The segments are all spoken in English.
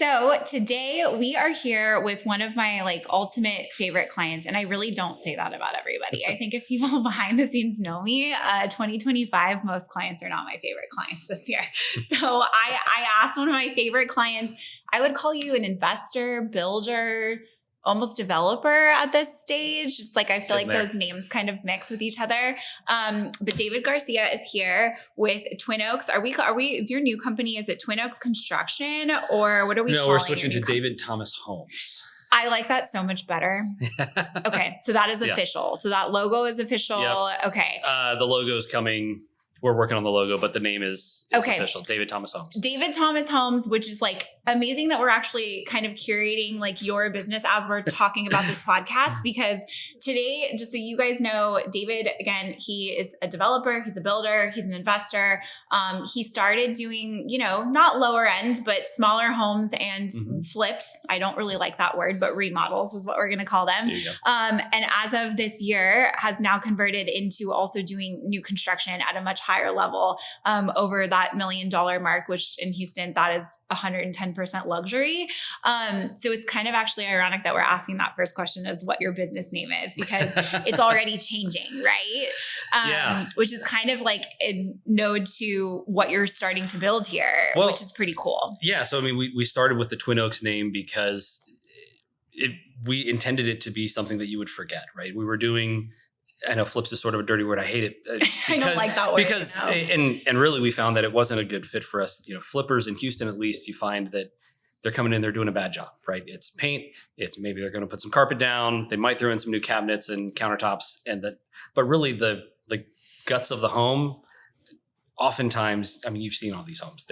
So today we are here with one of my ultimate favorite clients. And I really don't say that about everybody. I think if people behind the scenes know me, 2025, most clients are not my favorite clients this year. So I asked one of my favorite clients, I would call you an investor, builder, almost developer at this stage. It's I feel like those names kind of mix with each other. But David Garcia is here with Twin Oaks. Is your new company, is it Twin Oaks Construction or what are we calling it? No, we're switching to David Thomas Homes. I like that so much better. Okay. So that is official. So that logo is official. Yep. Okay. The logo is coming. We're working on the logo, but the name is official. David Thomas Homes. David Thomas Homes, which is amazing that we're actually kind of curating your business as we're talking about this podcast, because today, just so you guys know, David, again, he is a developer, he's a builder, he's an investor. He started doing, not lower end, but smaller homes and flips. I don't really like that word, but remodels is what we're going to call them. And as of this year has now converted into also doing new construction at a much higher level, over that $1 million mark, which in Houston, that is 110% luxury. So it's kind of actually ironic that we're asking that first question is what your business name is, because it's already changing, right? Which is kind of a node to what you're starting to build here, which is pretty cool. Yeah. So, we started with the Twin Oaks name because we intended it to be something that you would forget, right? We were doing, I know flips is sort of a dirty word. I hate it. I don't like that word. Because, and really we found that it wasn't a good fit for us. Flippers in Houston, at least, you find that they're coming in, they're doing a bad job, right? It's paint. It's maybe they're going to put some carpet down. They might throw in some new cabinets and countertops, but really the guts of the home, oftentimes, you've seen all these homes.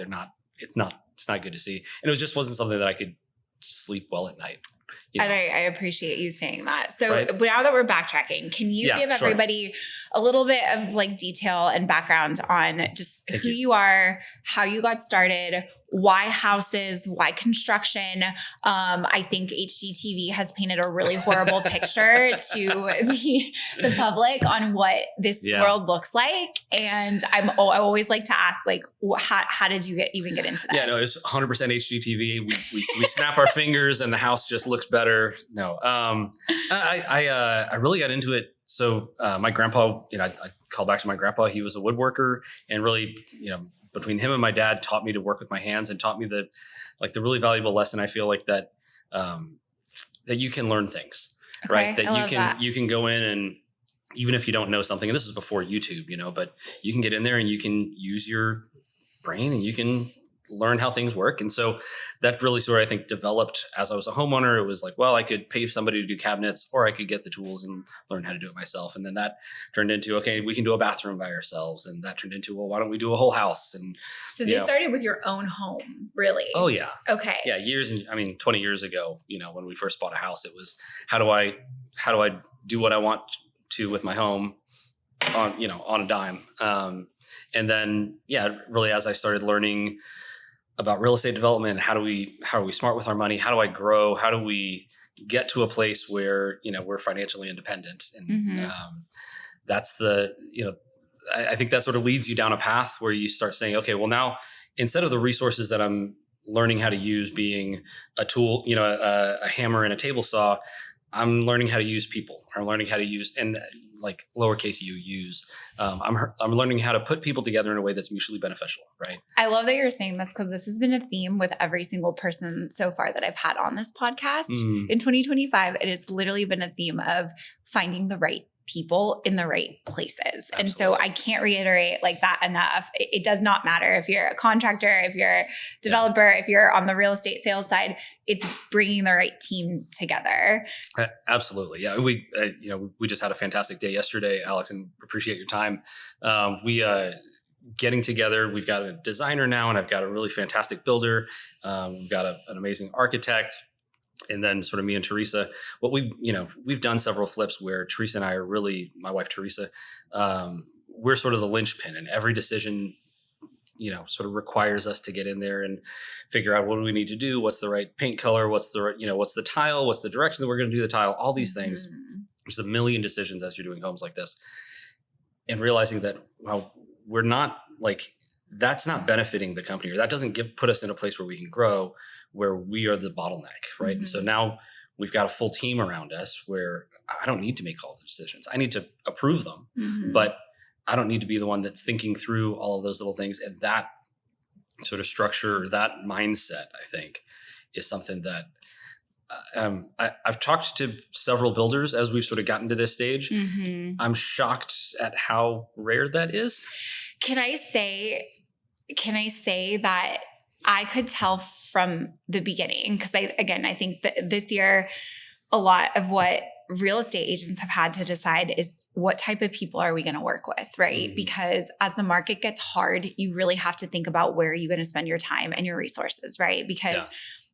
It's not good to see. And it just wasn't something that I could sleep well at night. And I appreciate you saying that. So now that we're backtracking, can you give everybody a little bit of detail and background on just who you are, how you got started, why houses, why construction? I think HGTV has painted a really horrible picture to the public on what this world looks like. And I always like to ask, how did you even get into that? Yeah, no, it's 100% HGTV. We snap our fingers and the house just looks better. No, I really got into it. So my grandpa, I call back to my grandpa. He was a woodworker, and really, between him and my dad, taught me to work with my hands and taught me the really valuable lesson. I feel that you can learn things, right? That you can go in, and even if you don't know something, and this is before YouTube, but you can get in there and you can use your brain and you can learn how things work. And so that really sort of, I think, developed as I was a homeowner. It was I could pay somebody to do cabinets, or I could get the tools and learn how to do it myself. And then that turned into, okay, we can do a bathroom by ourselves. And that turned into, well, why don't we do a whole house? And so this started with your own home, really? Oh yeah. Okay. Yeah. 20 years ago, when we first bought a house, it was, how do I do what I want to with my home on a dime? And then, really, as I started learning about real estate development, how are we smart with our money? How do I grow? How do we get to a place where, we're financially independent? And that's I think that sort of leads you down a path where you start saying, okay, well now, instead of the resources that I'm learning how to use being a tool, a hammer and a table saw, I'm learning how to use people. I'm learning how to use, and lowercase u, use. I'm learning how to put people together in a way that's mutually beneficial, right? I love that you're saying this, because this has been a theme with every single person so far that I've had on this podcast. In 2025, it has literally been a theme of finding the right people in the right places. Absolutely. And so I can't reiterate that enough. It does not matter if you're a contractor, if you're a developer, if you're on the real estate sales side, it's bringing the right team together. Absolutely. Yeah. We just had a fantastic day yesterday, Alex, and appreciate your time. Getting together, we've got a designer now, and I've got a really fantastic builder. We've got an amazing architect. And then sort of me and Teresa, we've done several flips where Teresa and I are really, my wife, Teresa, we're sort of the linchpin, and every decision, sort of requires us to get in there and figure out what do we need to do? What's the right paint color? What's the tile? What's the direction that we're going to do the tile? All these things. There's a million decisions as you're doing homes like this, and realizing that, we're not that's not benefiting the company, or that doesn't put us in a place where we can grow, where we are the bottleneck, right? And so now we've got a full team around us where I don't need to make all the decisions. I need to approve them, but I don't need to be the one that's thinking through all of those little things. And that sort of structure, that mindset, I think, is something that I've talked to several builders as we've sort of gotten to this stage. I'm shocked at how rare that is. Can I say that I could tell from the beginning, because I think that this year, a lot of what real estate agents have had to decide is what type of people are we going to work with, right? Because as the market gets hard, you really have to think about where you're going to spend your time and your resources, right? Because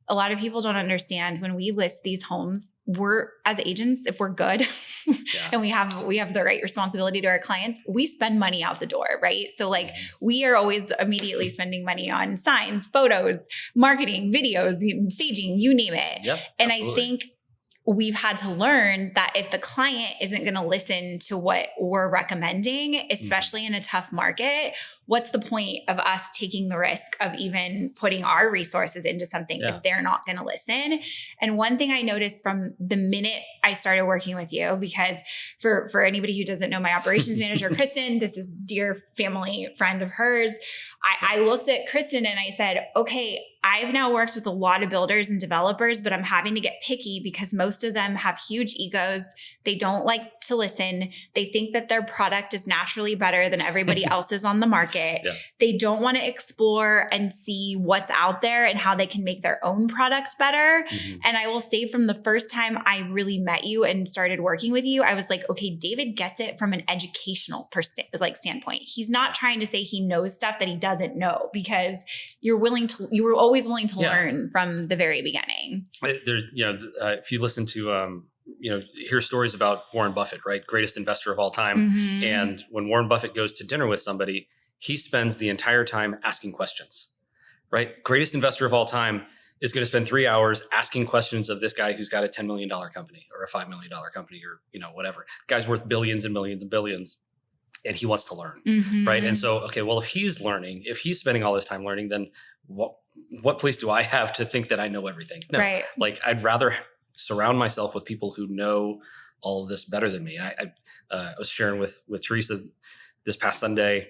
a lot of people don't understand when we list these homes, we're as agents, if we're good and we have the right responsibility to our clients, we spend money out the door, right? So like we are always immediately spending money on signs, photos, marketing, videos, staging, you name it. Yep, and absolutely. I think we've had to learn that if the client isn't going to listen to what we're recommending, especially in a tough market, what's the point of us taking the risk of even putting our resources into something if they're not going to listen? And one thing I noticed from the minute I started working with you, because for anybody who doesn't know my operations manager, Kristen, this is dear family friend of hers. I looked at Kristen and I said, okay, I've now worked with a lot of builders and developers, but I'm having to get picky because most of them have huge egos. They don't like to listen. They think that their product is naturally better than everybody else's on the market. They don't want to explore and see what's out there and how they can make their own products better. And I will say from the first time I really met you and started working with you, I was like, okay, David gets it from an educational standpoint. He's not trying to say he knows stuff that he doesn't know, because you were always willing to learn from the very beginning. If you listen to, hear stories about Warren Buffett, right? Greatest investor of all time. And when Warren Buffett goes to dinner with somebody, he spends the entire time asking questions, right? Greatest investor of all time is going to spend 3 hours asking questions of this guy who's got a $10 million company or a $5 million company or, whatever. The guy's worth billions and millions and billions. And he wants to learn, right? And so, okay, well, if he's learning, if he's spending all this time learning, then what place do I have to think that I know everything? No, like I'd rather surround myself with people who know all of this better than me. And I was sharing with Teresa this past Sunday.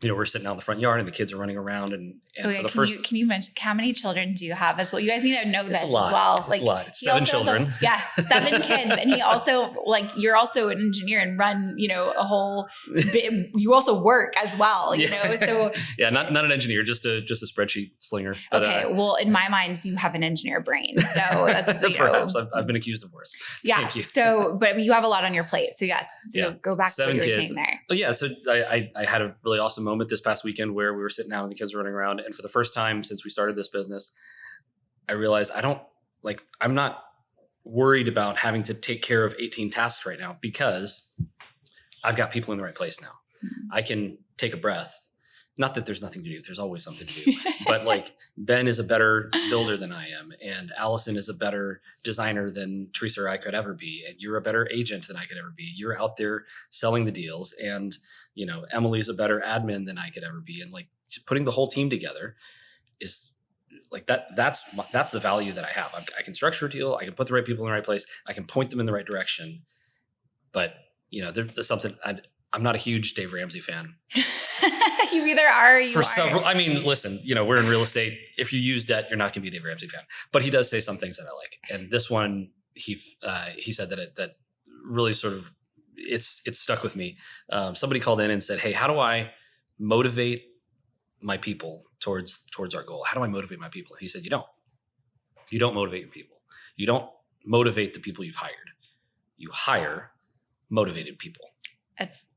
We're sitting out in the front yard and the kids are running around and for the first. Can you mention how many children do you have as well? You guys need to know this as well. It's a lot. It's 7 children. 7 kids. And he also you're also an engineer and run, a whole bit. You also work as well, so. Not an engineer, just a spreadsheet slinger. But, well, in my mind, you have an engineer brain. So that's, perhaps I've been accused of worse. Yeah. Thank you. So, but you have a lot on your plate. So yes. So go back to what you were saying there. Oh yeah. So I had a really awesome moment this past weekend where we were sitting out and the kids were running around. And for the first time since we started this business, I realized I'm not worried about having to take care of 18 tasks right now because I've got people in the right place now. I can take a breath. Not that there's nothing to do. There's always something to do. But Ben is a better builder than I am. And Allison is a better designer than Teresa or I could ever be. And you're a better agent than I could ever be. You're out there selling the deals. And, Emily's a better admin than I could ever be. And just putting the whole team together is that's the value that I have. I can structure a deal. I can put the right people in the right place. I can point them in the right direction. But, there's something I'm not a huge Dave Ramsey fan. You either are or you aren't. Listen, we're in real estate. If you use debt, you're not going to be a Dave Ramsey fan. But he does say some things that I like. And this one, he said that really sort of, it's stuck with me. Somebody called in and said, hey, how do I motivate my people towards our goal? How do I motivate my people? He said, you don't motivate your people. You don't motivate the people you've hired. You hire motivated people. That's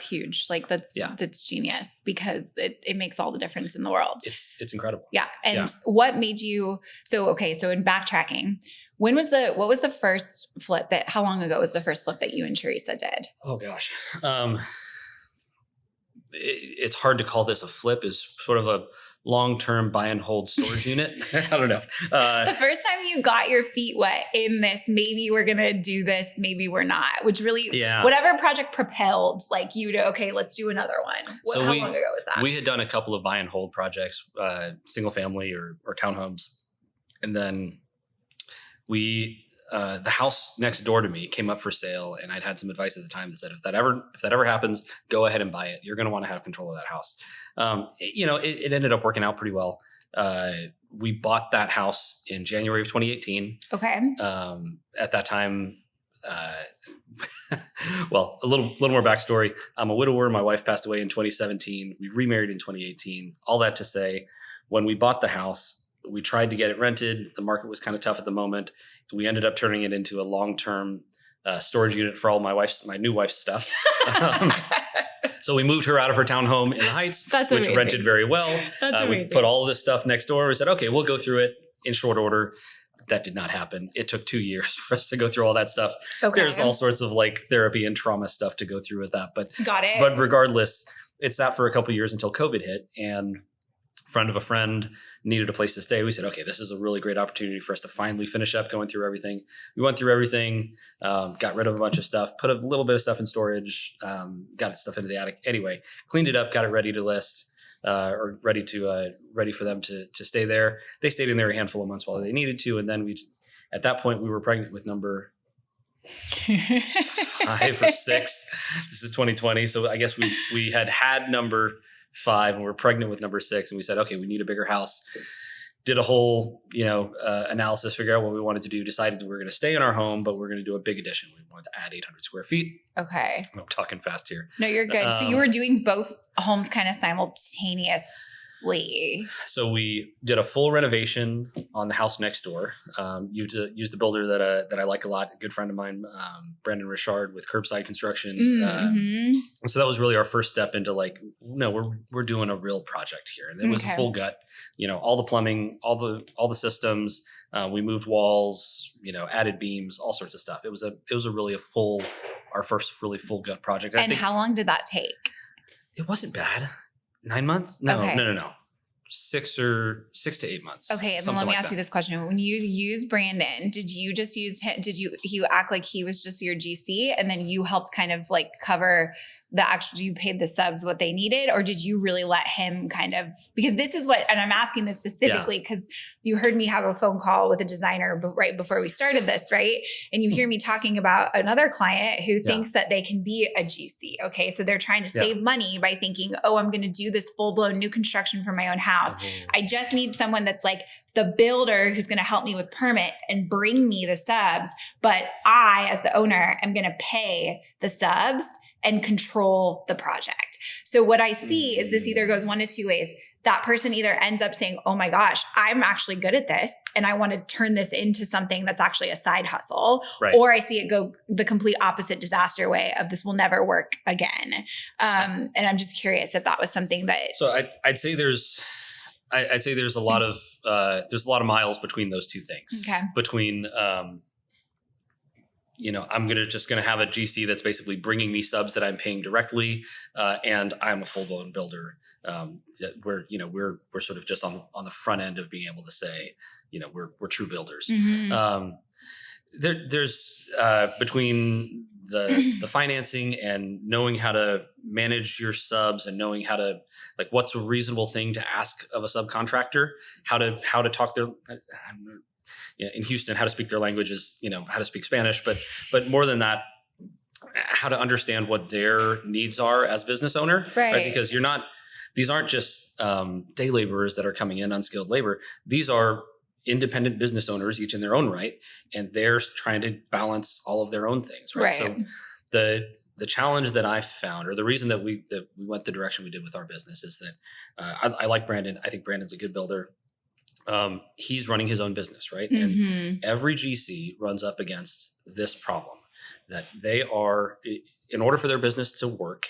huge. That's genius because it makes all the difference in the world. It's incredible. Yeah. And what made you, so in backtracking, what was the first flip how long ago was the first flip that you and Teresa did? Oh gosh. It's hard to call this a flip. Is sort of long-term buy and hold storage unit. I don't know. The first time you got your feet wet in this, maybe we're going to do this, maybe we're not, which really, whatever project propelled like you to, okay, let's do another one. How long ago was that? We had done a couple of buy and hold projects, single family or townhomes. And then the house next door to me came up for sale, and I'd had some advice at the time that said, if that ever happens, go ahead and buy it. You're going to want to have control of that house. It ended up working out pretty well. We bought that house in January of 2018. Okay. At that time, well, a little more backstory. I'm a widower. My wife passed away in 2017. We remarried in 2018. All that to say, when we bought the house, we tried to get it rented. The market was kind of tough at the moment. We ended up turning it into a long-term storage unit for all my new wife's stuff. So we moved her out of her townhome in the Heights, which rented very well. We put all of this stuff next door. We said, okay, we'll go through it in short order. That did not happen. It took 2 years for us to go through all that stuff. Okay. There's all sorts of like therapy and trauma stuff to go through with that. But got it. But regardless, it sat for a couple of years until COVID hit, and friend of a friend needed a place to stay. We said, okay, this is a really great opportunity for us to finally finish up going through everything. We went through everything, got rid of a bunch of stuff, put a little bit of stuff in storage, got stuff into the attic. Anyway, cleaned it up, got it ready to list, or ready for them to stay there. They stayed in there a handful of months while they needed to. And then at that point, we were pregnant with number 5 or 6. This is 2020. So I guess we had number 5 and we're pregnant with number 6, and we said, okay, we need a bigger house. Did a whole, analysis, figure out what we wanted to do, decided that we were going to stay in our home, but we're going to do a big addition. We wanted to add 800 square feet. Okay. I'm talking fast here. No, you're good. So you were doing both homes kind of simultaneously. So we did a full renovation on the house next door. Used a builder that I like a lot, a good friend of mine, Brandon Richard, with Curbside Construction. And so that was really our first step into like, no, we're doing a real project here. And it was a full gut, all the plumbing, all the systems. We moved walls, added beams, all sorts of stuff. It was our first really full gut project. And how long did that take? It wasn't bad. 9 months? No, okay. No. 6 to 8 months. Okay, and then let me ask you this question. When you use Brandon, did you just use him? Did you act like he was just your GC, and then you helped kind of like cover you paid the subs what they needed, or did you really let him kind of, because this is what, and I'm asking this specifically because you heard me have a phone call with a designer right before we started this, right? And you hear me talking about another client who thinks that they can be a GC. Okay. So they're trying to save money by thinking, oh, I'm going to do this full blown new construction for my own house. I just need someone that's like the builder who's going to help me with permits and bring me the subs. But I, as the owner, am going to pay the subs and control the project. So what I see is this either goes one of two ways. That person either ends up saying, oh my gosh, I'm actually good at this, and I want to turn this into something that's actually a side hustle. Right. Or I see it go the complete opposite disaster way of this will never work again. And I'm just curious if that was something that. So I'd say there's a lot of miles between those two things. Okay. Between I'm just going to have a GC that's basically bringing me subs that I'm paying directly, and I'm a full blown builder. That we're sort of just on the front end of being able to say, we're true builders. There's between the financing and knowing how to manage your subs and knowing how to, like, what's a reasonable thing to ask of a subcontractor, how to talk their. In Houston, how to speak their languages, how to speak Spanish, but more than that, how to understand what their needs are as business owner, right? Because these aren't just day laborers that are coming in, unskilled labor. These are independent business owners, each in their own right, and they're trying to balance all of their own things, right? So the challenge that I found, or the reason that we went the direction we did with our business, is that I like Brandon. I think Brandon's a good builder. He's running his own business, right? And every GC runs up against this problem, that they are, in order for their business to work,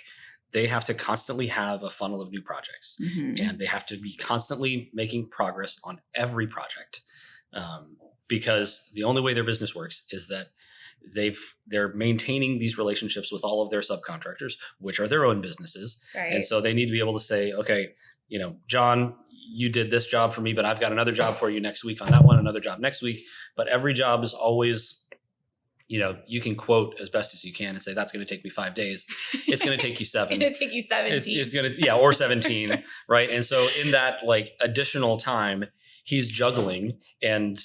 they have to constantly have a funnel of new projects, and they have to be constantly making progress on every project, because the only way their business works is that they're maintaining these relationships with all of their subcontractors, which are their own businesses. Right. And so they need to be able to say, okay, John, you did this job for me, but I've got another job for you next week on that one, another job next week. But every job is always, you can quote as best as you can and say, that's going to take me 5 days. It's going to take you 7. It's going to take you 17. It's going to, or 17. Right. And so in that like additional time, he's juggling, and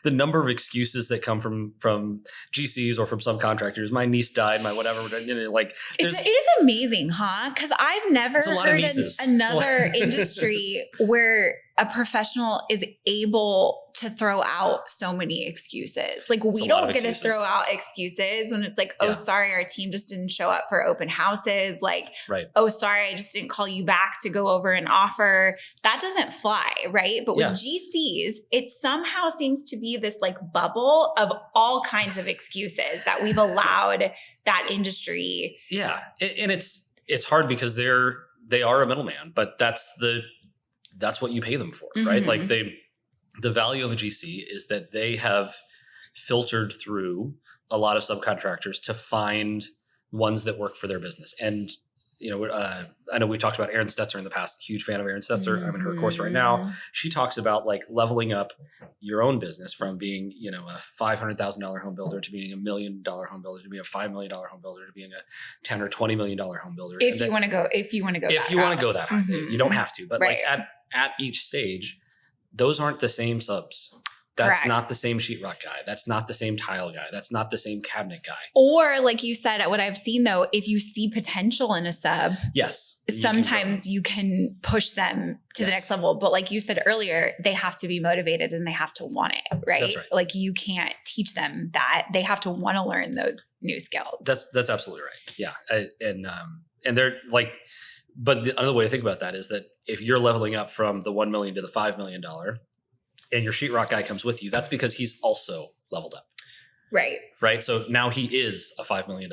the number of excuses that come from GCs or from subcontractors. My niece died, my whatever. Like it is amazing, huh? Because I've never heard another industry where a professional is able to throw out so many excuses. Like we don't get to throw out excuses when it's like, oh, sorry, our team just didn't show up for open houses. Like, oh, sorry, I just didn't call you back to go over an offer. That doesn't fly, right? But with GCs, it somehow seems to be this like bubble of all kinds of excuses that we've allowed that industry. Yeah. And it's hard because they are a middleman, but that's what you pay them for, right? Like the value of a GC is that they have filtered through a lot of subcontractors to find ones that work for their business. And, I know we've talked about Erin Stetzer in the past, huge fan of Erin Stetzer. I'm in her course right now. She talks about like leveling up your own business from being, a $500,000 home builder to being $1 million home builder, to being a $5 million home builder, to being a $10 or $20 million home builder. If you want to go that high. You don't have to, but like at each stage, those aren't the same subs. That's not the same sheetrock guy. That's not the same tile guy. That's not the same cabinet guy. Or like you said, what I've seen though, if you see potential in a sub, sometimes you can push them to the next level. But like you said earlier, they have to be motivated and they have to want it, right? That's right. Like you can't teach them that. They have to want to learn those new skills. That's absolutely right. Yeah. And they're like, but the other way to think about that is that if you're leveling up from the $1 million to the $5 million, and your sheetrock guy comes with you, that's because he's also leveled up. Right. Right. So now he is a $5 million.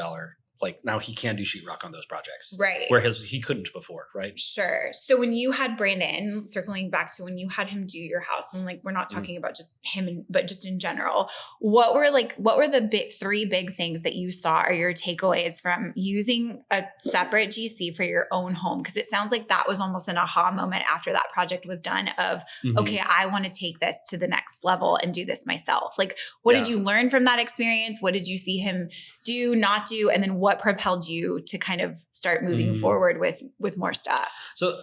Like now he can do sheetrock on those projects. Right. Whereas he couldn't before. Right. Sure. So when you had Brandon, circling back to when you had him do your house, and like, we're not talking about just him, but just in general, what were the three big things that you saw are your takeaways from using a separate GC for your own home? Because it sounds like that was almost an aha moment after that project was done of, okay, I want to take this to the next level and do this myself. Like, what did you learn from that experience? What did you see him do, not do? And then what propelled you to kind of start moving forward with more stuff? So,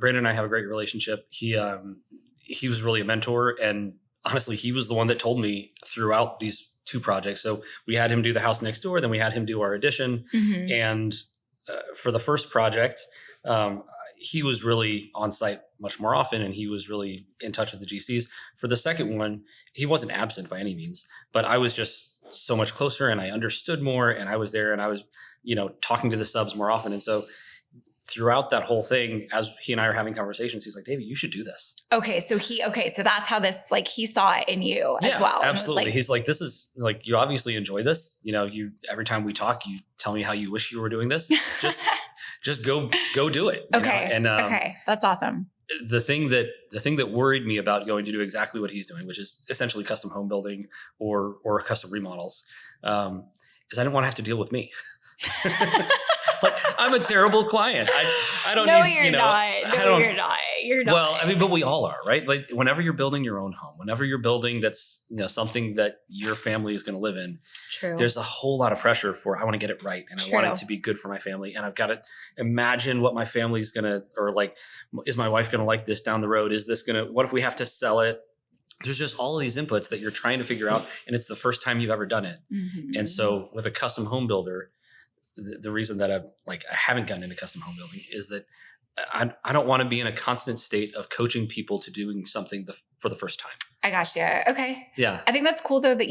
Brandon and I have a great relationship. He was really a mentor, and honestly, he was the one that told me throughout these 2 projects. So we had him do the house next door, then we had him do our addition. And for the first project, he was really on site much more often, and he was really in touch with the GCs. For the second one, he wasn't absent by any means, but I was just so much closer, and I understood more, and I was there, and I was, talking to the subs more often. And so throughout that whole thing, as he and I are having conversations, he's like, David, you should do this. So that's how this, like, he saw it in you as well. Absolutely. He's like, this is like, you obviously enjoy this. Every time we talk, you tell me how you wish you were doing this. Just go do it. Okay. Okay. That's awesome. The thing that worried me about going to do exactly what he's doing, which is essentially custom home building or custom remodels, is I didn't want to have to deal with me. Like, I'm a terrible client. I don't no, need, you're not. No, you're not. You're not. Well, I mean, but we all are, right? Like, whenever you're building your own home, whenever you're building that's, something that your family is going to live in, there's a whole lot of pressure for, I want to get it right. And I want it to be good for my family. And I've got to imagine what my family's going to, or like, is my wife going to like this down the road? Is this going to, what if we have to sell it? There's just all of these inputs that you're trying to figure out. And it's the first time you've ever done it. And so with a custom home builder, the reason that I haven't gotten into custom home building is that I don't want to be in a constant state of coaching people to doing something for the first time. I gotcha. Okay. Yeah. I think that's cool though that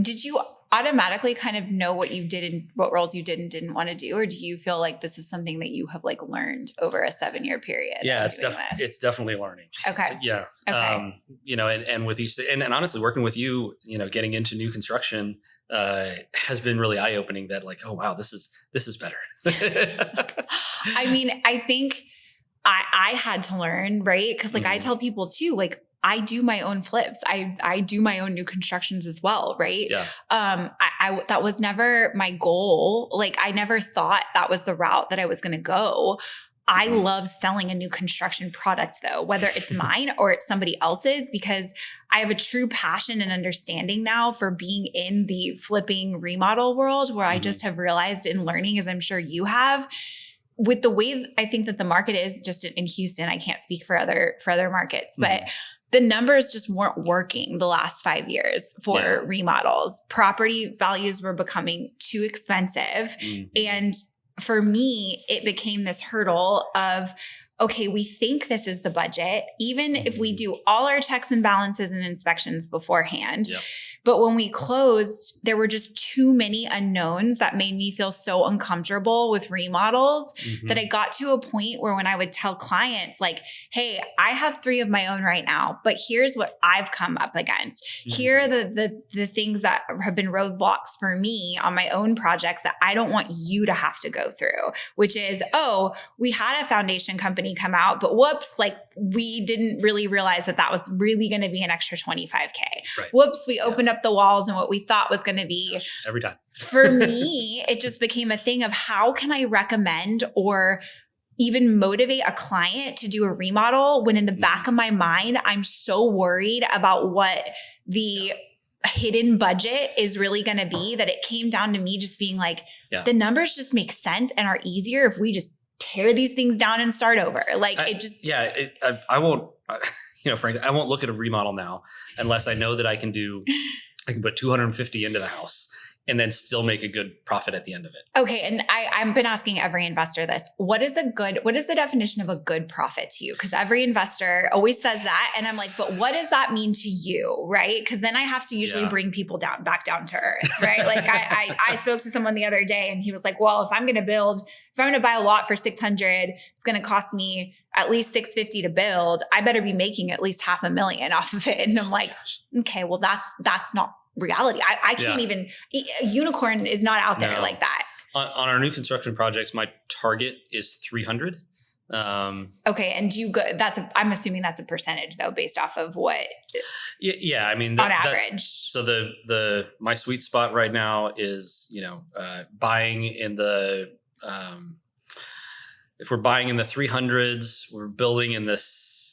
did you automatically kind of know what you did and what roles you did and didn't want to do? Or do you feel like this is something that you have like learned over a 7-year period? Yeah, it's definitely learning. Okay. Yeah. Okay. And with each, and honestly, working with you, getting into new construction has been really eye-opening that like, oh wow, this is better. I mean, I think I had to learn, right? Because like I tell people too, like I do my own flips. I do my own new constructions as well, right? Yeah. I that was never my goal. Like I never thought that was the route that I was going to go. I love selling a new construction product though, whether it's mine or it's somebody else's, because I have a true passion and understanding now for being in the flipping remodel world, where I just have realized in learning, as I'm sure you have, with the way I think that the market is just in Houston. I can't speak for other markets, but the numbers just weren't working the last 5 years for remodels. Property values were becoming too expensive. And for me, it became this hurdle of, okay, we think this is the budget, even if we do all our checks and balances and inspections beforehand. But when we closed, there were just too many unknowns that made me feel so uncomfortable with remodels that I got to a point where when I would tell clients like, hey, I have 3 of my own right now, but here's what I've come up against. Here are the things that have been roadblocks for me on my own projects that I don't want you to have to go through, which is, oh, we had a foundation company come out, but whoops, like we didn't really realize that that was really going to be an extra $25K. Whoops, we opened up the walls and what we thought was going to be. Every time. For me, it just became a thing of how can I recommend or even motivate a client to do a remodel when in the back of my mind, I'm so worried about what the hidden budget is really going to be that it came down to me just being like, the numbers just make sense and are easier if we just tear these things down and start over. Like I won't, frankly, I won't look at a remodel now unless I know that I can put 250 into the house and then still make a good profit at the end of it. Okay. And I've been asking every investor this. What is the definition of a good profit to you? Because every investor always says that. And I'm like, but what does that mean to you? Right. Because then I have to usually bring people back down to earth. Right. Like I spoke to someone the other day and he was like, well, if I'm going to buy a lot for 600, it's going to cost me at least 650 to build. I better be making at least $500,000 off of it. And I'm like, okay, well, that's not reality. I can't even, a unicorn is not out there like that. On our new construction projects, my target is 300. Okay. And I'm assuming that's a percentage though, based off of what? Yeah. I mean, on average. So my sweet spot right now is, buying in the, if we're buying in the 300s, we're building in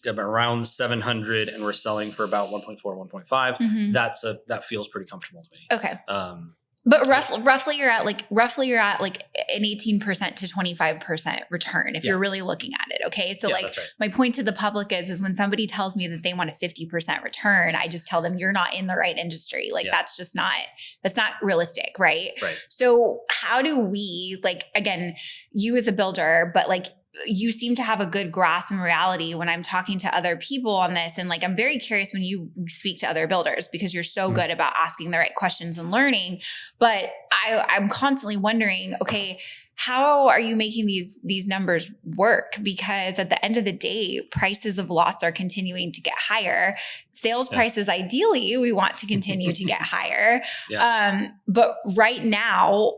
around 700 and we're selling for about 1.4, 1.5. That feels pretty comfortable to me. Okay. But roughly you're at like an 18% to 25% return if you're really looking at it. Okay. So that's right. My point to the public is when somebody tells me that they want a 50% return, I just tell them you're not in the right industry. Like that's not realistic. Right. So how do we, like, again, you as a builder, but like, you seem to have a good grasp in reality when I'm talking to other people on this. And like, I'm very curious when you speak to other builders because you're so good about asking the right questions and learning. But I'm constantly wondering, okay, how are you making these numbers work? Because at the end of the day, prices of lots are continuing to get higher. Sales prices, ideally, we want to continue to get higher. But right now,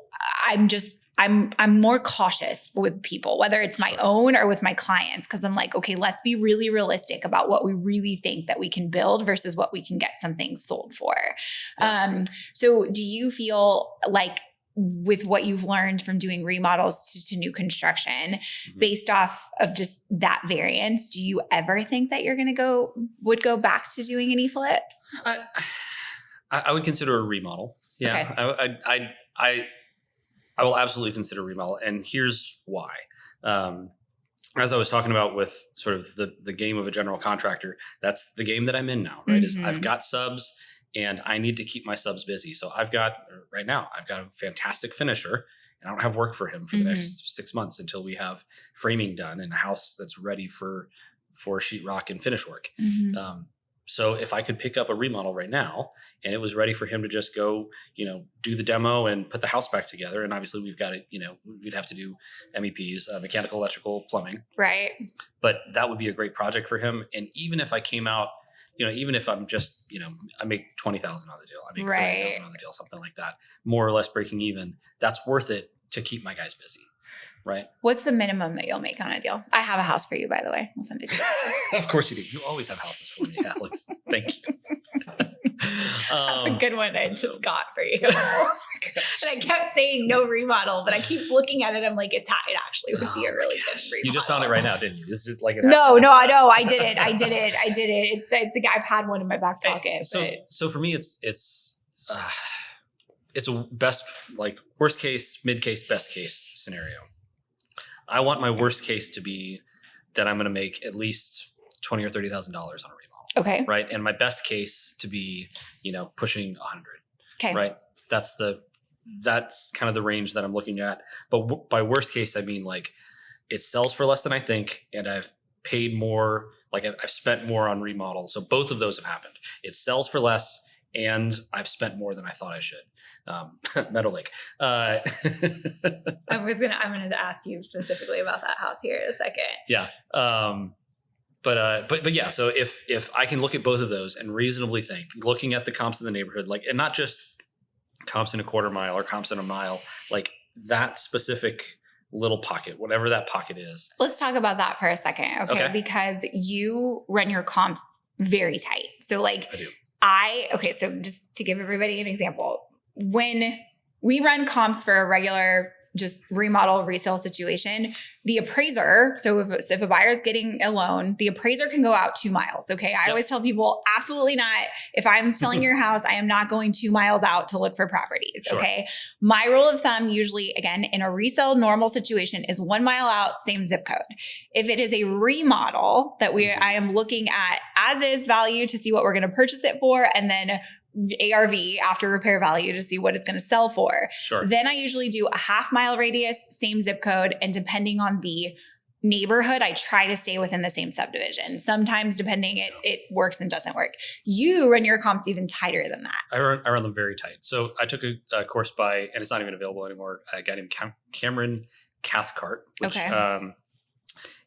I'm more cautious with people, whether it's my own or with my clients, because I'm like, okay, let's be really realistic about what we really think that we can build versus what we can get something sold for. So do you feel like with what you've learned from doing remodels to new construction, based off of just that variance, do you ever think that you're going to would go back to doing any flips? I would consider a remodel. Yeah. Okay. I will absolutely consider remodel. And here's why. As I was talking about with sort of the game of a general contractor, that's the game that I'm in now, right? Is I've got subs and I need to keep my subs busy. So I've got a fantastic finisher and I don't have work for him for the next 6 months until we have framing done and a house that's ready for sheetrock and finish work. So if I could pick up a remodel right now and it was ready for him to just go, do the demo and put the house back together. And obviously we've got it, we'd have to do MEPs, mechanical, electrical, plumbing. Right. But that would be a great project for him. And even if I came out, even if I'm just, I make 20,000 on the deal, I make 30,000 on the deal, something like that, more or less breaking even, that's worth it to keep my guys busy. Right. What's the minimum that you'll make on a deal? I have a house for you, by the way. I'll send it to you. Of course you do. You always have houses for me, Alex. Thank you. That's a good one I just got for you. And I kept saying no remodel, but I keep looking at it. I'm like, it actually would be a really good remodel. You just found it right now, didn't you? It's just like No, I did it. It's a guy. I've had one in my back pocket. So for me, it's a best, like worst case, mid case, best case scenario. I want my worst case to be that I'm going to make at least $20,000 or $30,000 on a remodel. Okay. Right. And my best case to be, pushing 100. Okay. Right. That's kind of the range that I'm looking at. But by worst case, I mean like it sells for less than I think, and I've paid more, like I've spent more on remodels. So both of those have happened. It sells for less, and I've spent more than I thought I should. Meadow Lake. I'm gonna ask you specifically about that house here in a second. Yeah. But yeah. So if I can look at both of those and reasonably think, looking at the comps in the neighborhood, like, and not just comps in a quarter mile or comps in a mile, like that specific little pocket, whatever that pocket is. Let's talk about that for a second, okay? Because you run your comps very tight. So like, I do. So just to give everybody an example, when we run comps for a regular just remodel resale situation, the appraiser, so if a buyer's getting a loan, the appraiser can go out 2 miles. Okay. I always tell people, absolutely not. If I'm selling your house, I am not going 2 miles out to look for properties. Sure. Okay. My rule of thumb, usually again, in a resale normal situation, is 1 mile out, same zip code. If it is a remodel that I am looking at as is value to see what we're going to purchase it for, and then ARV, after repair value, to see what it's going to sell for. Sure. Then I usually do a 1/2 mile radius, same zip code. And depending on the neighborhood, I try to stay within the same subdivision. Sometimes depending, it works and doesn't work. You run your comps even tighter than that. I run them very tight. So I took a course and it's not even available anymore, a guy named Cameron Cathcart, which,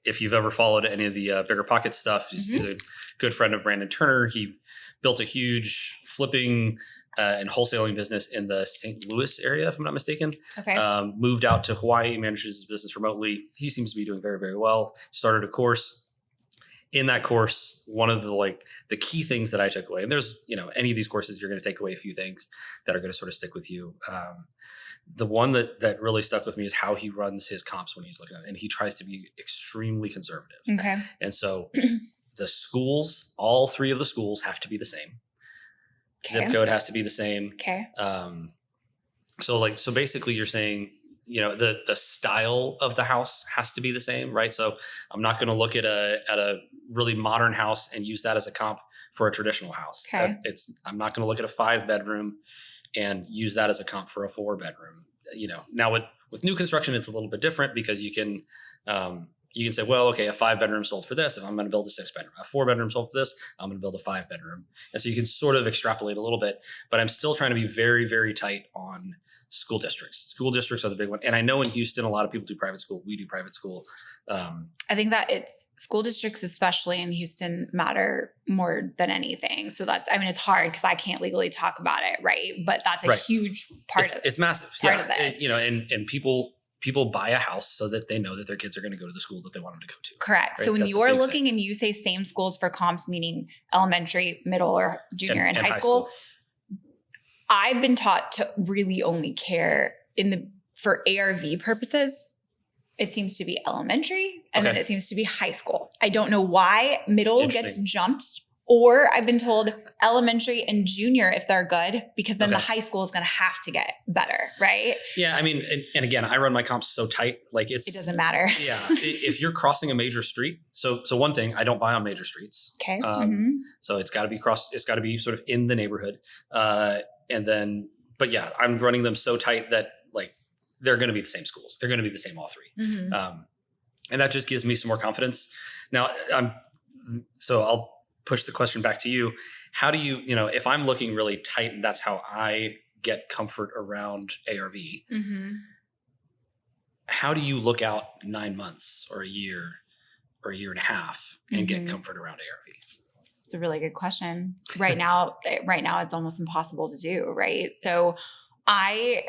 if you've ever followed any of the Bigger Pockets stuff, he's a good friend of Brandon Turner. He built a huge flipping and wholesaling business in the St. Louis area, if I'm not mistaken. Okay. Moved out to Hawaii, manages his business remotely. He seems to be doing very, very well. Started a course. In that course, one of the key things that I took away, and there's, any of these courses, you're going to take away a few things that are going to sort of stick with you. The one that really stuck with me is how he runs his comps when he's looking at it. And he tries to be extremely conservative. Okay. And so the schools, all 3 of the schools have to be the same. Okay. Zip code has to be the same. Okay. So basically you're saying, the style of the house has to be the same, right? So I'm not going to look at a really modern house and use that as a comp for a traditional house. Okay. I'm not going to look at a 5-bedroom and use that as a comp for a 4-bedroom. Now with new construction, it's a little bit different because you can say, well, okay, a 5-bedroom sold for this, if I'm going to build a 6-bedroom. A 4-bedroom sold for this, I'm going to build a 5-bedroom. And so you can sort of extrapolate a little bit, but I'm still trying to be very, very tight on school districts. School districts are the big one. And I know in Houston, a lot of people do private school. We do private school. I think that it's school districts, especially in Houston, matter more than anything. So it's hard because I can't legally talk about it, right? But that's a huge part of it. It's massive. Part of this. And people buy a house so that they know that their kids are going to go to the school that they want them to go to. Correct. Right? So when you're looking and you say same schools for comps, meaning elementary, middle, or junior and high school, I've been taught to really only care for ARV purposes. It seems to be elementary, and then it seems to be high school. I don't know why middle gets jumped, or I've been told elementary and junior if they're good, because then the high school is going to have to get better, right? Yeah, and again, I run my comps so tight, like it doesn't matter. Yeah, if you're crossing a major street, so one thing, I don't buy on major streets. Okay. So it's got to be it's got to be sort of in the neighborhood, and then, but yeah, I'm running them so tight that they're going to be the same schools. They're going to be the same all 3. And that just gives me some more confidence. Now, so I'll push the question back to you. How do you, if I'm looking really tight and that's how I get comfort around ARV, how do you look out 9 months or a year or a year and a half and get comfort around ARV? It's a really good question. Right now, it's almost impossible to do, right? So I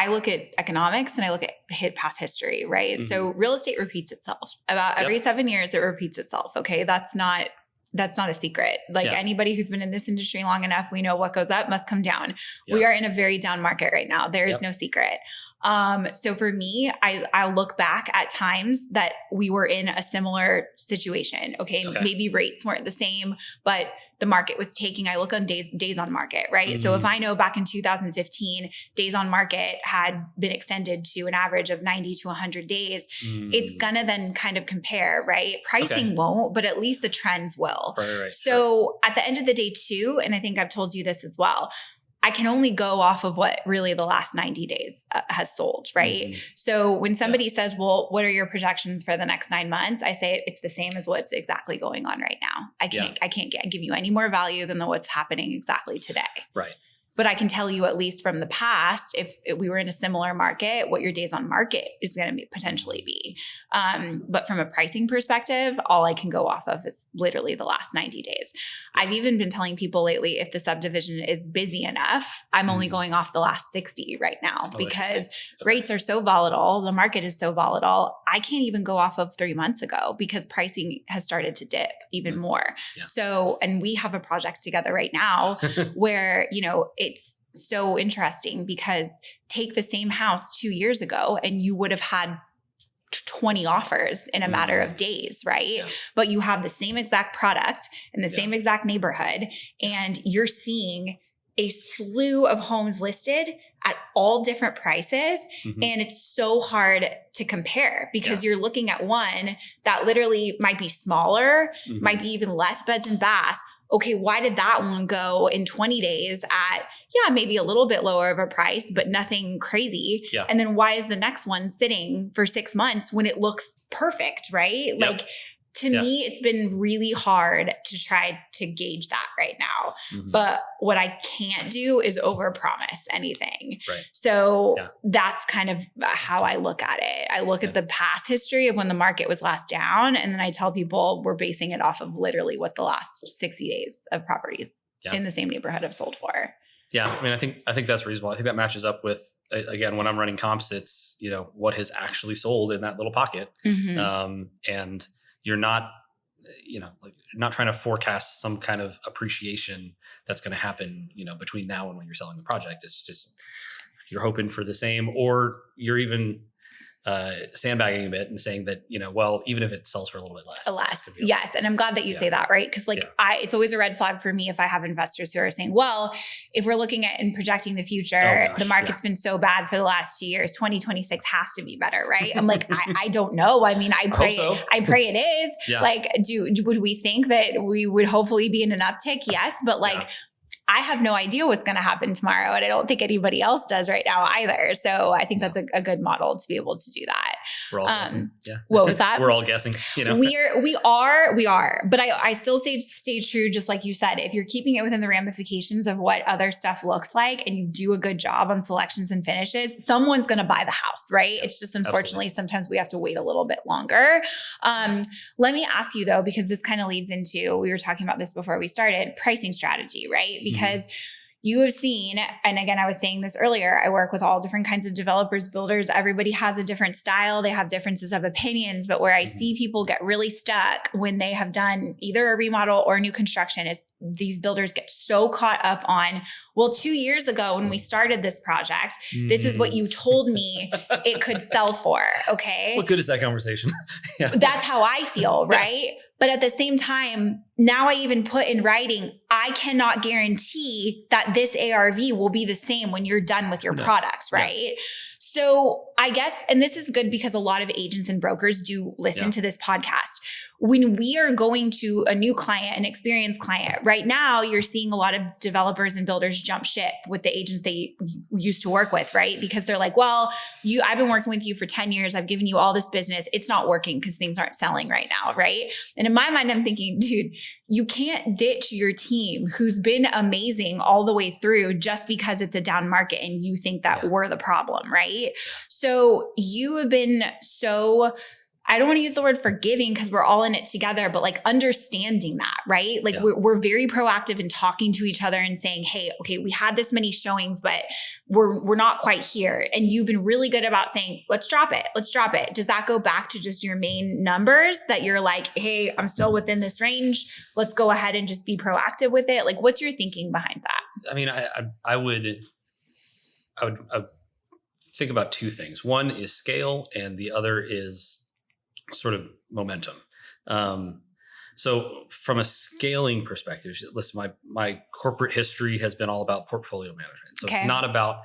look at economics and I look at past history, right? So real estate repeats itself. About every 7 years, it repeats itself. Okay. That's not that's not a secret. Like anybody who's been in this industry long enough, we know what goes up must come down. We are in a very down market right now. There is no secret. So for me, I look back at times that we were in a similar situation. Okay. Maybe rates weren't the same, but the market was taking, I look on days on market, right? So if I know back in 2015, days on market had been extended to an average of 90 to 100 days, it's gonna then kind of compare, right? Pricing won't, but at least the trends will. Right, so at the end of the day too, and I think I've told you this as well, I can only go off of what really the last 90 days has sold, right? So when somebody says, well, what are your projections for the next 9 months? I say it's the same as what's exactly going on right now. I can't give you any more value than what's happening exactly today. Right. But I can tell you at least from the past, if we were in a similar market, what your days on market is going to potentially be. But from a pricing perspective, all I can go off of is literally the last 90 days. I've even been telling people lately, if the subdivision is busy enough, I'm only going off the last 60 right now because rates are so volatile. The market is so volatile. I can't even go off of 3 months ago because pricing has started to dip even more. So, and we have a project together right now where, it's so interesting because take the same house 2 years ago and you would have had 20 offers in a matter of days, right? But you have the same exact product in the same exact neighborhood and you're seeing a slew of homes listed at all different prices. And it's so hard to compare because you're looking at one that literally might be smaller, might be even less beds and baths. Okay, why did that one go in 20 days at, maybe a little bit lower of a price, but nothing crazy? And then why is the next one sitting for 6 months when it looks perfect, right? Like to me, it's been really hard to try to gauge that right now. But what I can't do is overpromise anything. So that's kind of how I look at it. I look at the past history of when the market was last down, and then I tell people we're basing it off of literally what the last 60 days of properties in the same neighborhood have sold for. Yeah, I mean, I think that's reasonable. I think that matches up with, again, when I'm running comps, it's, what has actually sold in that little pocket. And you're not, not trying to forecast some kind of appreciation that's going to happen, between now and when you're selling the project. It's just, you're hoping for the same, or you're even sandbagging a bit and saying that, well, even if it sells for a little bit less. Yes. And I'm glad that you say that, right? Because it's always a red flag for me if I have investors who are saying, well, if we're looking at and projecting the future, the market's been so bad for the last 2 years, 2026 has to be better, right? I'm like, I don't know. I mean, I pray it is. Like, would we think that we would hopefully be in an uptick? Yes. But I have no idea what's going to happen tomorrow. And I don't think anybody else does right now either. So I think that's a good model to be able to do that. We're all guessing. What was that? We're all guessing, We are. But I still stay true, just like you said, if you're keeping it within the ramifications of what other stuff looks like and you do a good job on selections and finishes, someone's going to buy the house, right? It's just unfortunately, sometimes we have to wait a little bit longer. Let me ask you though, because this kind of leads into, we were talking about this before we started, pricing strategy, right? Because you have seen, and again, I was saying this earlier, I work with all different kinds of developers, builders. Everybody has a different style. They have differences of opinions, but where I see people get really stuck when they have done either a remodel or new construction is these builders get so caught up on, well, 2 years ago when we started this project, this is what you told me it could sell for. Okay. What good is that conversation? That's how I feel, right? But at the same time, now I even put in writing, I cannot guarantee that this ARV will be the same when you're done with your products, right? So I guess, and this is good because a lot of agents and brokers do listen to this podcast. When we are going to a new client, an experienced client, right now you're seeing a lot of developers and builders jump ship with the agents they used to work with, right? Because they're like, well, I've been working with you for 10 years. I've given you all this business. It's not working because things aren't selling right now, right? And in my mind, I'm thinking, dude, you can't ditch your team who's been amazing all the way through just because it's a down market and you think that we're the problem, right? So you have been so I don't want to use the word forgiving because we're all in it together, but like understanding that, right? Like we're very proactive in talking to each other and saying, hey, okay, we had this many showings, but we're not quite here. And you've been really good about saying, let's drop it. Let's drop it. Does that go back to just your main numbers that you're like, hey, I'm still within this range. Let's go ahead and just be proactive with it. Like, what's your thinking behind that? I mean, I would think about two things. One is scale and the other is sort of momentum. So from a scaling perspective, listen, my corporate history has been all about portfolio management. So it's not about,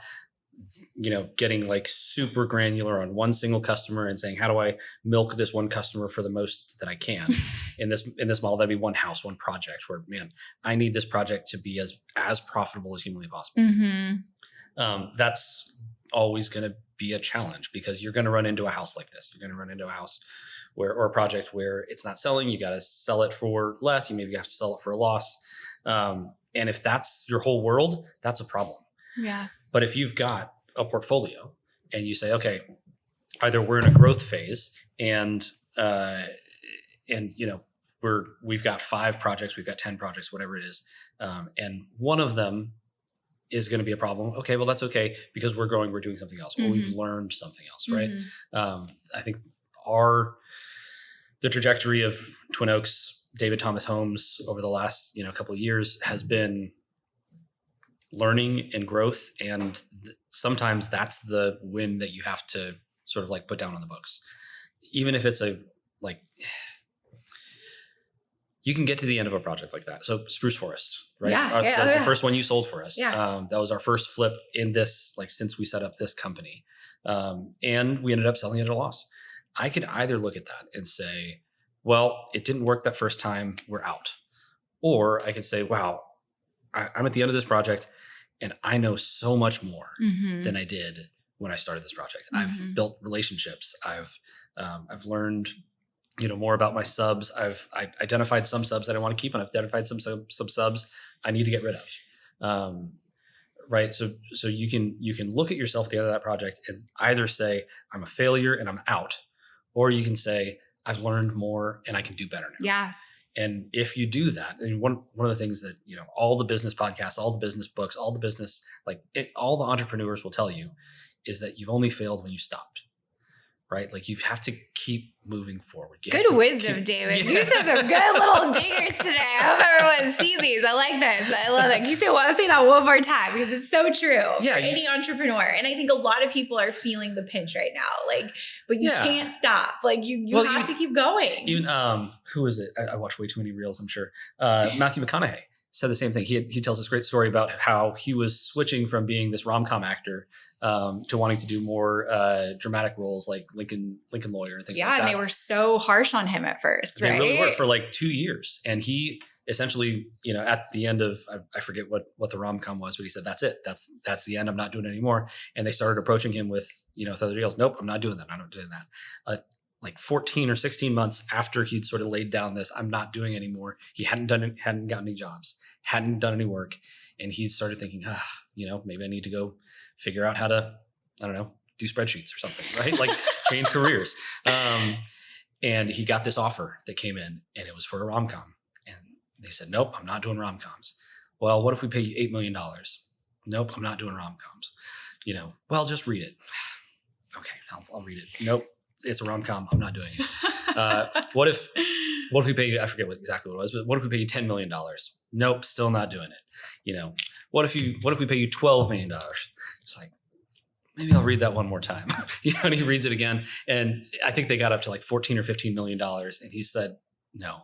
getting like super granular on one single customer and saying, how do I milk this one customer for the most that I can? in this model, that'd be one house, one project where, man, I need this project to be as profitable as humanly possible. That's always going to be a challenge because you're going to run into a house like this. You're going to run into a house or a project where it's not selling. You got to sell it for less. You maybe have to sell it for a loss. And if that's your whole world, that's a problem. Yeah. But if you've got a portfolio and you say, okay, either we're in a growth phase and we've got 5 projects, we've got 10 projects, whatever it is. And one of them is going to be a problem. Okay, well, that's okay because we're growing, we're doing something else, or we've learned something else, right? I think the trajectory of Twin Oaks, David Thomas Homes over the last couple of years has been learning and growth, and sometimes that's the win that you have to sort of like put down on the books, even if it's you can get to the end of a project like that. So Spruce Forest, right? The first one you sold for us. That was our first flip in this, like since we set up this company, and we ended up selling it at a loss. I could either look at that and say, well, it didn't work that first time, we're out. Or I could say, wow, I'm at the end of this project and I know so much more than I did when I started this project. I've built relationships. I've learned, more about my subs. I've identified some subs that I want to keep, and I've identified some subs I need to get rid of. Right. So you can look at yourself at the end of that project and either say, I'm a failure and I'm out, or you can say, I've learned more and I can do better now. Yeah. And if you do that, and one of the things that, all the business podcasts, all the business books, all the business, all the entrepreneurs will tell you is that you've only failed when you stopped, right? Like you have to keep moving forward. Good wisdom, David. You said some good little dingers today. I hope everyone sees these. I like this. I love it. You say, well, I'll say that one more time because it's so true for any entrepreneur. And I think a lot of people are feeling the pinch right now. But you can't stop. You have to keep going. Even, who is it? I watch way too many reels, I'm sure. Matthew McConaughey said the same thing. He tells this great story about how he was switching from being this rom-com actor to wanting to do more dramatic roles like Lincoln Lawyer and things like that. Yeah, and they were so harsh on him at first, right? They really were for 2 years. And he essentially, at the end of, I forget what the rom-com was, but he said, that's it. That's the end. I'm not doing it anymore. And they started approaching him with, other deals. Nope, I'm not doing that. I'm not doing that. 14 or 16 months after he'd sort of laid down this, I'm not doing anymore. He hadn't gotten any jobs, hadn't done any work. And he started thinking, maybe I need to go figure out how to, I don't know, do spreadsheets or something, right? Change careers. And he got this offer that came in and it was for a rom-com. And they said, nope, I'm not doing rom-coms. Well, what if we pay you $8 million? Nope, I'm not doing rom-coms. Well, just read it. Okay, I'll read it. Nope. It's a rom-com. I'm not doing it. What if we pay you, I forget exactly what it was, but what if we pay you $10 million? Nope, still not doing it. What if we pay you $12 million? It's like, maybe I'll read that one more time. And he reads it again. And I think they got up to $14 or $15 million. And he said, no.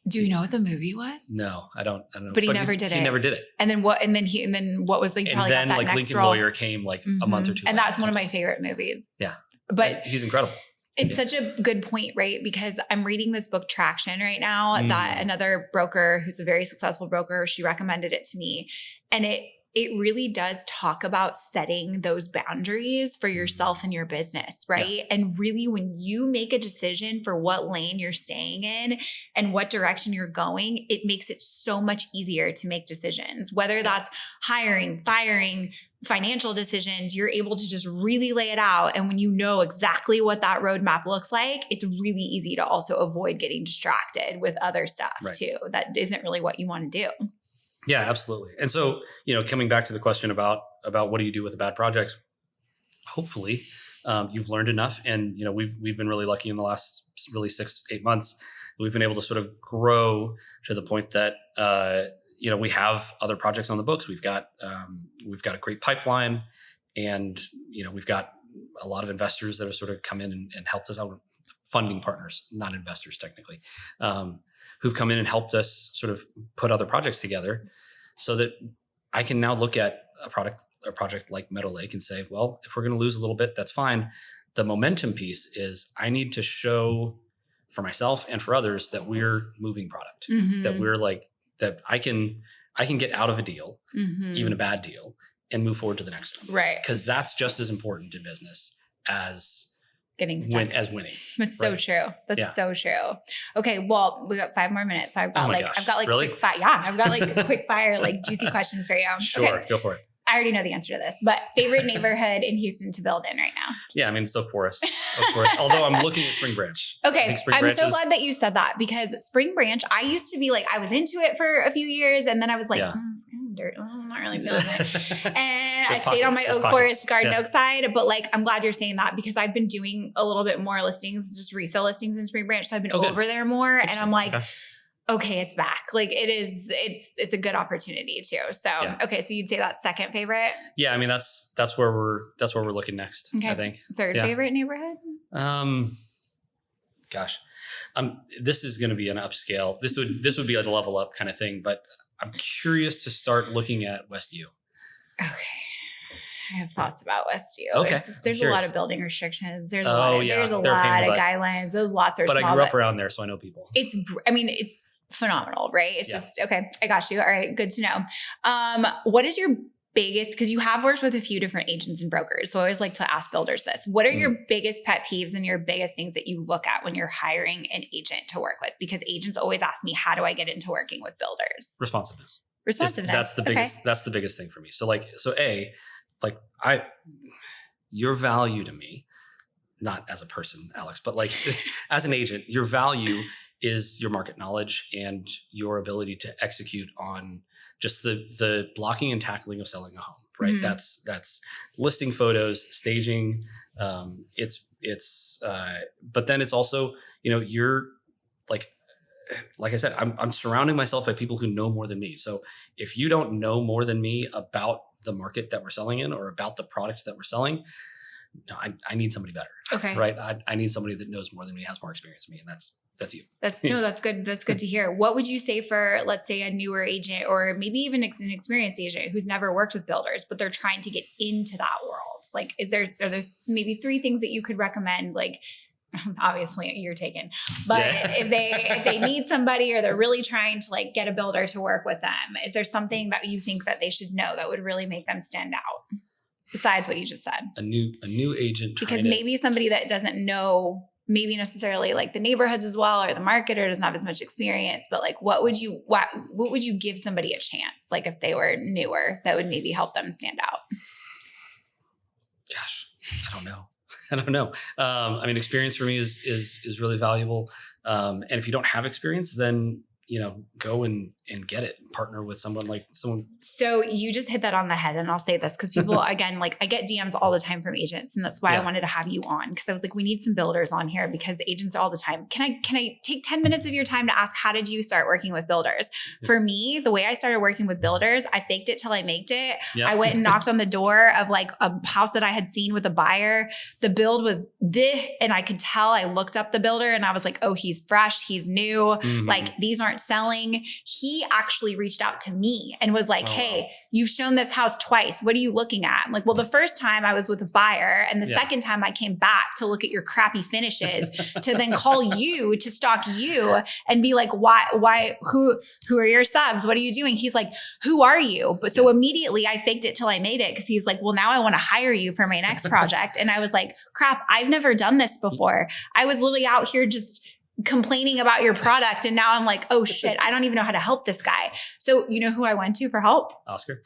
Do you know what the movie was? No, I don't know. But he never did it. He never did it. And then what? And then what was probably and then got that next Lincoln role. Lawyer came a month or two. And that's one of my favorite movies. Yeah. But he's incredible. It's such a good point, right? Because I'm reading this book Traction right now that another broker who's a very successful broker, she recommended it to me. And it really does talk about setting those boundaries for yourself and your business, right? Yeah. And really when you make a decision for what lane you're staying in and what direction you're going, it makes it so much easier to make decisions, whether that's hiring, firing, financial decisions, you're able to just really lay it out. And when you know exactly what that roadmap looks like, it's really easy to also avoid getting distracted with other stuff too. That isn't really what you want to do. Yeah, absolutely. And so, coming back to the question about what do you do with a bad project, hopefully you've learned enough. And, we've been really lucky in the last really 6-8 months. We've been able to sort of grow to the point that, we have other projects on the books. We've got a great pipeline, and we've got a lot of investors that have sort of come in and helped us out, funding partners, not investors technically, who've come in and helped us sort of put other projects together, so that I can now look at a project like Meadow Lake and say, well, if we're going to lose a little bit, that's fine. The momentum piece is I need to show for myself and for others that we're moving product, that we're that I can get out of a deal, even a bad deal, and move forward to the next one. Right. Because that's just as important in business as getting stuck. winning. That's so true. That's so true. Okay. Well, we got 5 more minutes. So I've got really? quick fire. Yeah. I've got quick fire, juicy questions for you. Sure. Okay. Go for it. I already know the answer to this, but favorite neighborhood in Houston to build in right now? Yeah, I mean, it's Oak Forest, of course. Although I'm looking at Spring Branch. Okay, I'm so glad that you said that, because Spring Branch, I used to be I was into it for a few years, and then I was it's kind of dirt. I'm not really feeling it. And I stayed on my Oak Forest, Garden Oak side, but I'm glad you're saying that, because I've been doing a little bit more listings, just resale listings in Spring Branch. So I've been over there more, and I'm okay, it's back. It's a good opportunity too. So, okay. So you'd say that's second favorite? Yeah. I mean, that's where we're looking next. Okay. I think. Third favorite neighborhood? Gosh, this is going to be an upscale. This would be a level up kind of thing, but I'm curious to start looking at Westview. Okay. I have thoughts about Westview. Okay. There's a lot of building restrictions. There's a lot of guidelines. Those lots are small. But I grew up around there, so I know people. It's phenomenal, right? It's just, okay, I got you. All right, good to know. What is your biggest, because you have worked with a few different agents and brokers, so I always like to ask builders this. What are your biggest pet peeves and your biggest things that you look at when you're hiring an agent to work with? Because agents always ask me, how do I get into working with builders? Responsiveness. That's the biggest. That's the biggest thing for me. So your value to me, not as a person, Alex, but as an agent, your value is your market knowledge and your ability to execute on just the blocking and tackling of selling a home, right? That's listing photos, staging. But then it's also, you're like I said, I'm surrounding myself by people who know more than me. So if you don't know more than me about the market that we're selling in or about the product that we're selling, no, I need somebody better. Okay. Right. I need somebody that knows more than me, has more experience than me. And that's you. That's good. That's good to hear. What would you say for, let's say, a newer agent, or maybe even an experienced agent who's never worked with builders, but they're trying to get into that world? Are there maybe 3 things that you could recommend? Obviously you're taken, but if they need somebody, or they're really trying to get a builder to work with them, is there something that you think that they should know that would really make them stand out besides what you just said? A new agent, because maybe somebody that doesn't know maybe necessarily the neighborhoods as well, or the market, or doesn't have as much experience, but what would you give somebody a chance, if they were newer, that would maybe help them stand out? Gosh, I don't know. I mean, experience for me is really valuable. And if you don't have experience, then go and get it. Partner with someone. So you just hit that on the head, and I'll say this because people, again, I get DMs all the time from agents, and that's why I wanted to have you on, because I was we need some builders on here, because agents all the time. Can I take 10 minutes of your time to ask, how did you start working with builders? For me, the way I started working with builders, I faked it till I maked it. Yep. I went and knocked on the door of a house that I had seen with a buyer. The build was this, and I could tell. I looked up the builder, and I was oh, he's fresh, he's new. These aren't selling. He actually reached out to me and was hey, you've shown this house twice. What are you looking at? I'm well, the first time I was with a buyer, and the second time I came back to look at your crappy finishes, to then call you to stalk you and be why, who are your subs? What are you doing? He's who are you? But so immediately I faked it till I made it, because he's well, now I want to hire you for my next project. And I was crap, I've never done this before. I was literally out here just complaining about your product. And now I'm like, oh shit, I don't even know how to help this guy. So you know who I went to for help? Oscar.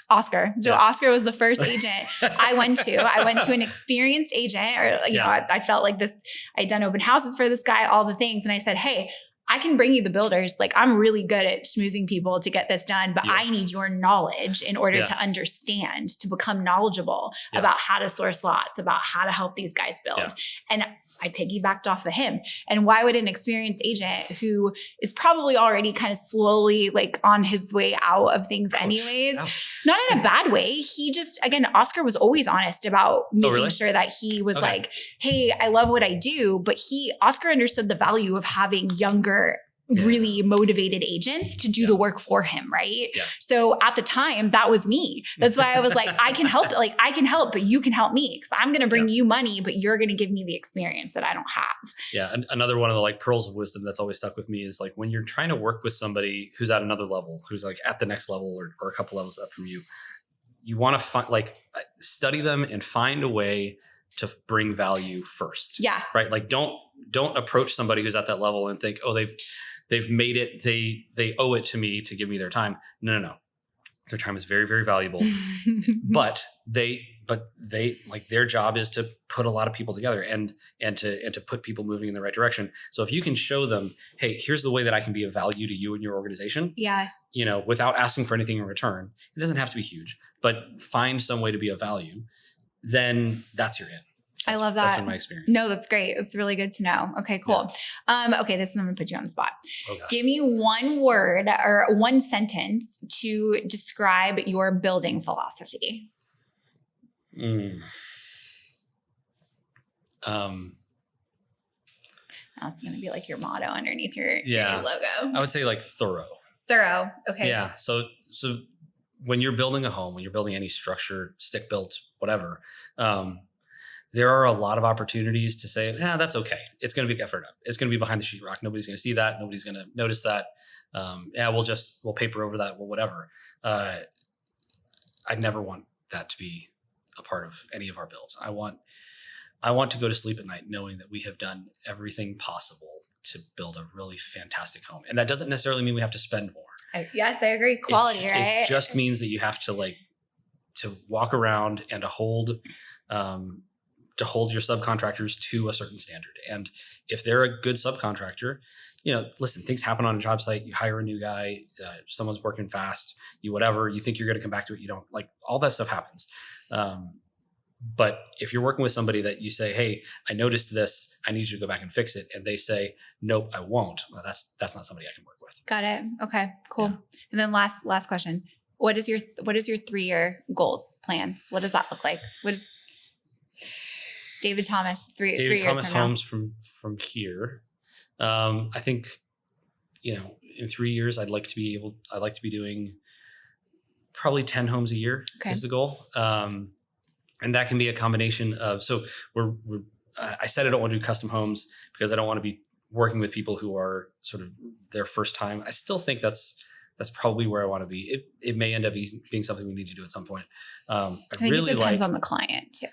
So Oscar was the first agent I went to an experienced agent, or, you know, I felt like this, I'd done open houses for this guy, all the things. And I said, hey, I can bring you the builders. Like, I'm really good at schmoozing people to get this done, but I need your knowledge in order to understand, to become knowledgeable about how to source lots, about how to help these guys build. And I piggybacked off of him. And why would an experienced agent who is probably already kind of slowly like on his way out of things anyways, not in a bad way. He just, again, Oscar was always honest about making sure that he was like, hey, I love what I do. But Oscar understood the value of having younger, really motivated agents to do the work for him. Right. Yeah. So at the time, that was me. That's why I was like, I can help, but you can help me, because I'm going to bring you money, but you're going to give me the experience that I don't have. Yeah. And another one of the like pearls of wisdom that's always stuck with me is like, when you're trying to work with somebody who's at another level, who's like at the next level or a couple levels up from you, you want to study them and find a way to bring value first. Yeah. Right. Like don't approach somebody who's at that level and think, oh, they've made it. They owe it to me to give me their time. No. Their time is very, very valuable, but they like, their job is to put a lot of people together and to put people moving in the right direction. So if you can show them, hey, here's the way that I can be of value to you and your organization. Yes. You know, without asking for anything in return, it doesn't have to be huge, but find some way to be of value, then that's your in. I love that. That's been my experience. No, that's great. It's really good to know. Okay, cool. Yeah. Okay, I'm going to put you on the spot. Oh, give me one word or one sentence to describe your building philosophy. That's going to be like your motto underneath your logo. I would say like thorough. Thorough. Okay. Yeah. So when you're building a home, when you're building any structure, stick built, whatever, there are a lot of opportunities to say, that's okay. It's going to be covered up. It's going to be behind the sheetrock. Nobody's going to see that. Nobody's going to notice that. We'll paper over that. Well, whatever. I never want that to be a part of any of our builds. I want to go to sleep at night knowing that we have done everything possible to build a really fantastic home. And that doesn't necessarily mean we have to spend more. Yes, I agree. Quality, right? It just means that you have to to walk around and to hold your subcontractors to a certain standard. And if they're a good subcontractor, listen, things happen on a job site. You hire a new guy, someone's working fast, you think you're going to come back to it. You don't, like, all that stuff happens. But if you're working with somebody that you say, hey, I noticed this, I need you to go back and fix it, and they say, nope, I won't. Well, that's not somebody I can work with. Got it. Okay, cool. Yeah. And then last question. What is your 3-year goals, plans? What does that look like? What is David Thomas, three years Thomas homes from here. I think, in 3 years, I'd like to be doing probably 10 homes a year is the goal. And that can be a combination of, I said I don't want to do custom homes because I don't want to be working with people who are sort of their first time. I still think that's probably where I want to be. It may end up being something we need to do at some point. I think really it depends on the client too.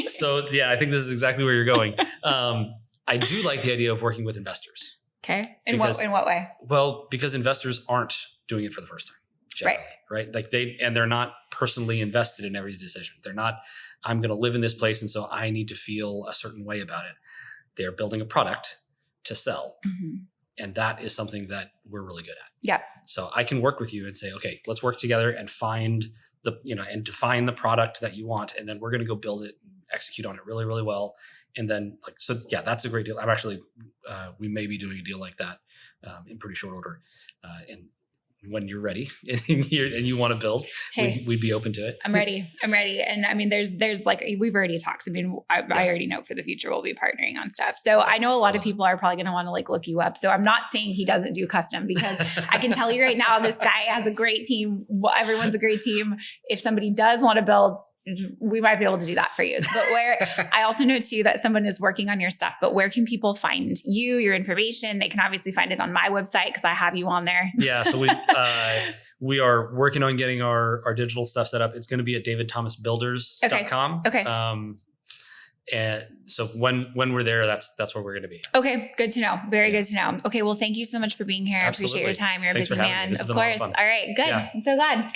So I think this is exactly where you're going. I do like the idea of working with investors. Okay. In what way? Well, because investors aren't doing it for the first time. Generally, right. Like they're not personally invested in every decision. They're not, I'm going to live in this place, and so I need to feel a certain way about it. They're building a product to sell. Mm-hmm. And that is something that we're really good at. Yeah. So I can work with you and say, okay, let's work together and find and define the product that you want. And then we're going to go build it and execute on it really, really well. And then that's a great deal. I'm actually, we may be doing a deal like that in pretty short order. And when you're ready and you want to build, we'd be open to it. I'm ready. And I mean, there's like, we've already talked. I mean, I already know for the future, we'll be partnering on stuff. So I know a lot of people are probably going to want to look you up. So I'm not saying he doesn't do custom, because I can tell you right now, this guy has a great team. Everyone's a great team. If somebody does want to build, we might be able to do that for you. But I also know too that someone is working on your stuff, but where can people find you, your information? They can obviously find it on my website because I have you on there. Yeah. So we are working on getting our digital stuff set up. It's going to be at davidthomasbuilders.com. Okay. And so when we're there, that's where we're going to be. Okay. Good to know. Very good to know. Okay. Well, thank you so much for being here. Absolutely. I appreciate your time. You're a Thanks busy for having me. man. This has Of been a lot of course. fun. All right. Good. Yeah. I'm so glad.